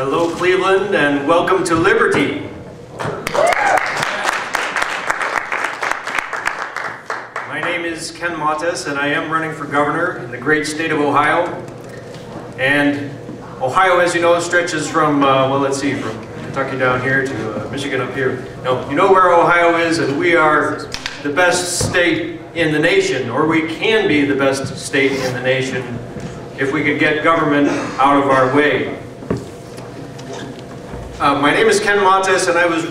Hello, Cleveland, and welcome to Liberty. My name is Ken Matesz, and I am running for governor in the great state of Ohio. And Ohio, as you know, stretches from, well, let's see, from Kentucky down here to Michigan up here. Now, you know where Ohio is, and we are the best state in the nation, or we can be the best state in the nation if we could get government out of our way. My name is Ken Matesz, and I was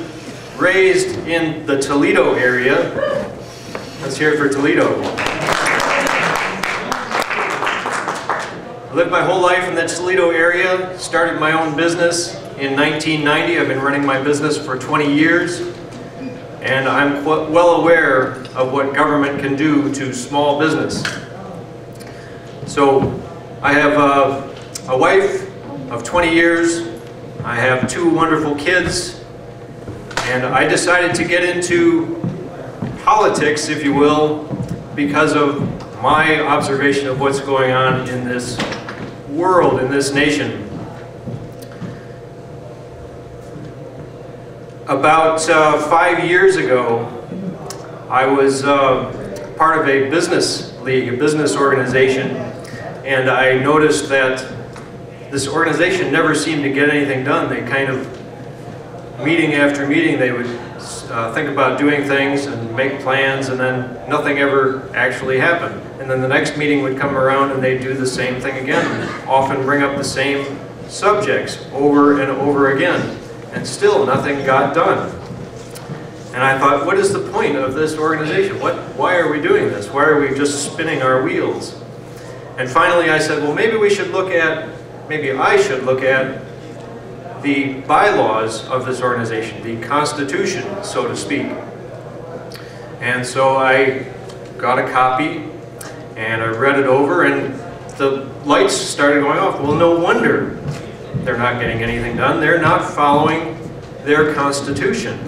raised in the Toledo area. Let's hear it for Toledo. I lived my whole life in the Toledo area, started my own business in 1990. I've been running my business for 20 years, and I'm well aware of what government can do to small business. So I have a wife of 20 years. I have 2 wonderful kids, and I decided to get into politics, if you will, because of my observation of what's going on in this world, in this nation. About 5 years ago, I was part of a business league, a business organization, and I noticed that this organization never seemed to get anything done. They kind of, meeting after meeting, they would think about doing things and make plans, and then nothing ever actually happened. And then the next meeting would come around and they'd do the same thing again, and often bring up the same subjects over and over again, and still nothing got done. And I thought, what is the point of this organization? Why are we doing this? Why are we just spinning our wheels? And finally I said, well, maybe I should look at the bylaws of this organization, the Constitution, so to speak. And so I got a copy and I read it over, and the lights started going off. Well, no wonder they're not getting anything done. They're not following their Constitution.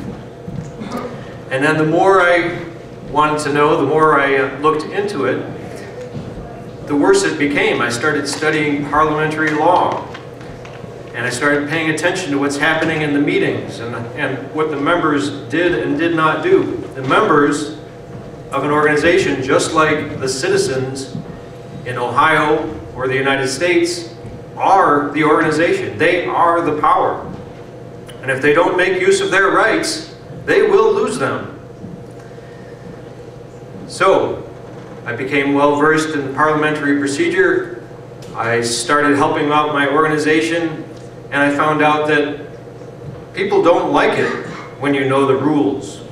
And then the more I wanted to know, the more I looked into it, the worse it became. I started studying parliamentary law, and I started paying attention to what's happening in the meetings and what the members did and did not do. The members of an organization, just like the citizens in Ohio or the United States, are the organization. They are the power. And if they don't make use of their rights, they will lose them. So I became well versed in parliamentary procedure. I started helping out my organization, and I found out that people don't like it when you know the rules.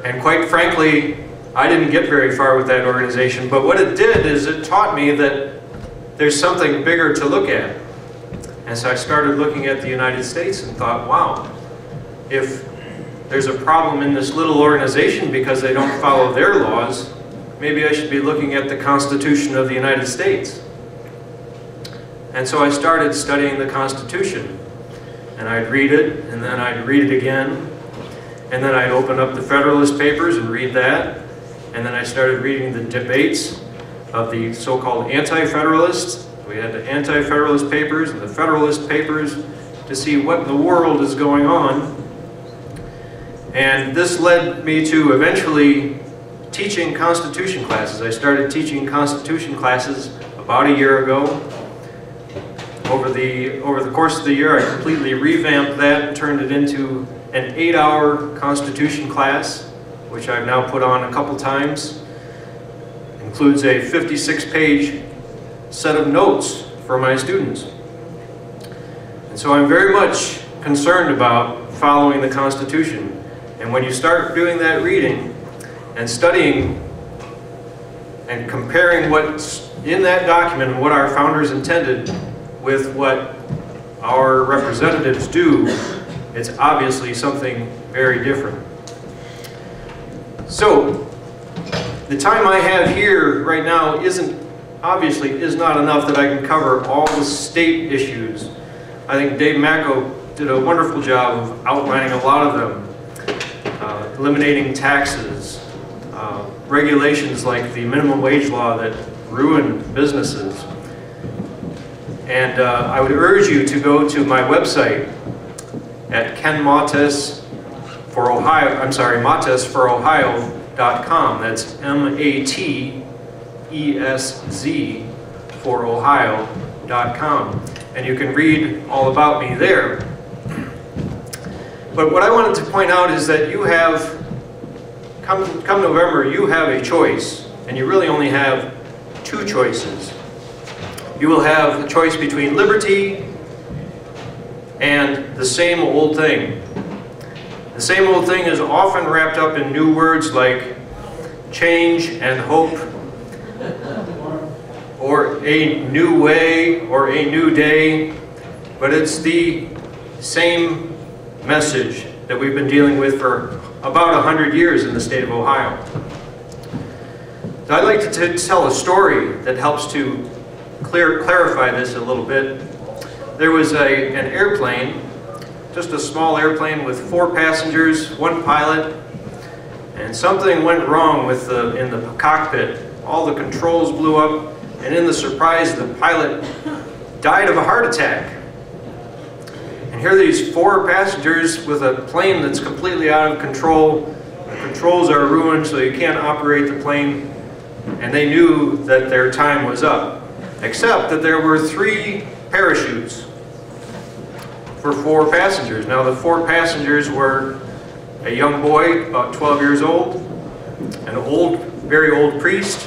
And quite frankly, I didn't get very far with that organization, but what it did is it taught me that there's something bigger to look at. And so I started looking at the United States and thought, wow, if there's a problem in this little organization because they don't follow their laws, maybe I should be looking at the Constitution of the United States. And so I started studying the Constitution, and I'd read it, and then I'd read it again, and then I'd open up the Federalist Papers and read that, and then I started reading the debates of the so-called anti-federalists. We had the anti-federalist papers and the Federalist Papers to see what in the world is going on. And this led me to eventually teaching Constitution classes. I started teaching Constitution classes about a year ago. Over the course of the year, I completely revamped that and turned it into an 8-hour Constitution class, which I've now put on a couple times. It includes a 56-page set of notes for my students. And so I'm very much concerned about following the Constitution. And when you start doing that reading and studying and comparing what's in that document and what our founders intended with what our representatives do, it's obviously something very different. So the time I have here right now obviously is not enough that I can cover all the state issues. I think Dave Macko did a wonderful job of outlining a lot of them. Eliminating taxes, regulations like the minimum wage law that ruin businesses, And I would urge you to go to my website at mateszforohio.com. That's M-A-T-E-S-Z for Ohio.com. And you can read all about me there. But what I wanted to point out is that you have, come November, you have a choice. And you really only have two choices. You will have a choice between liberty and the same old thing. The same old thing is often wrapped up in new words like change and hope, or a new way, or a new day, but it's the same message that we've been dealing with for about 100 years in the state of Ohio. So I'd like to tell a story that helps to clarify this a little bit. There was an airplane, just a small airplane with 4 passengers, 1 pilot, and something went wrong with in the cockpit. All the controls blew up, and in the surprise, the pilot died of a heart attack. And here are these 4 passengers with a plane that's completely out of control. The controls are ruined, so you can't operate the plane, and they knew that their time was up. Except that there were 3 parachutes for 4 passengers. Now the 4 passengers were a young boy, about 12 years old, an very old priest,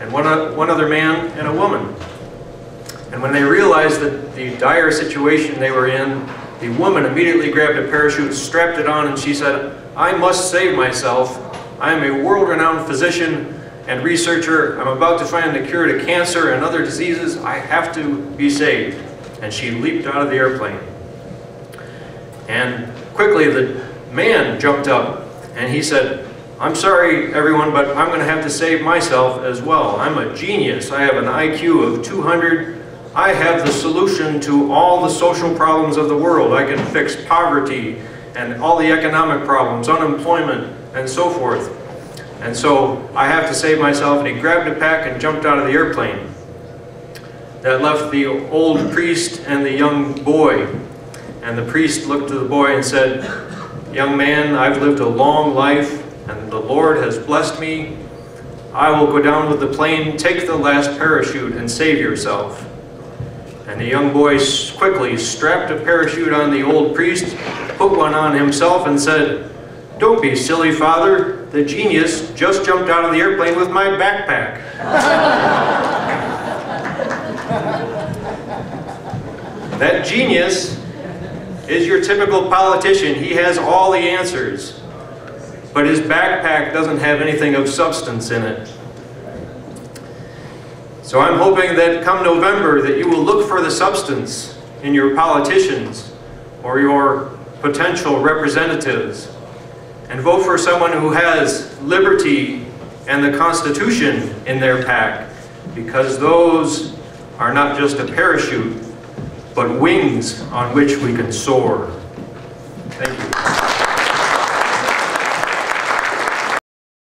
and one other man and a woman. And when they realized that the dire situation they were in, the woman immediately grabbed a parachute, strapped it on, and she said, "I must save myself. I am a world-renowned physician and researcher. I'm about to find the cure to cancer and other diseases. I have to be saved." And she leaped out of the airplane. And quickly the man jumped up and he said, "I'm sorry everyone, but I'm going to have to save myself as well. I'm a genius. I have an IQ of 200. I have the solution to all the social problems of the world. I can fix poverty and all the economic problems, unemployment, and so forth. And so I have to save myself." And he grabbed a pack and jumped out of the airplane. That left the old priest and the young boy. And the priest looked to the boy and said, "Young man, I've lived a long life and the Lord has blessed me. I will go down with the plane, take the last parachute and save yourself." And the young boy quickly strapped a parachute on the old priest, put one on himself and said, "Don't be silly, Father. The genius just jumped out of the airplane with my backpack." That genius is your typical politician. He has all the answers, but his backpack doesn't have anything of substance in it. So I'm hoping that come November that you will look for the substance in your politicians or your potential representatives, and vote for someone who has liberty and the Constitution in their pack, because those are not just a parachute, but wings on which we can soar. Thank you.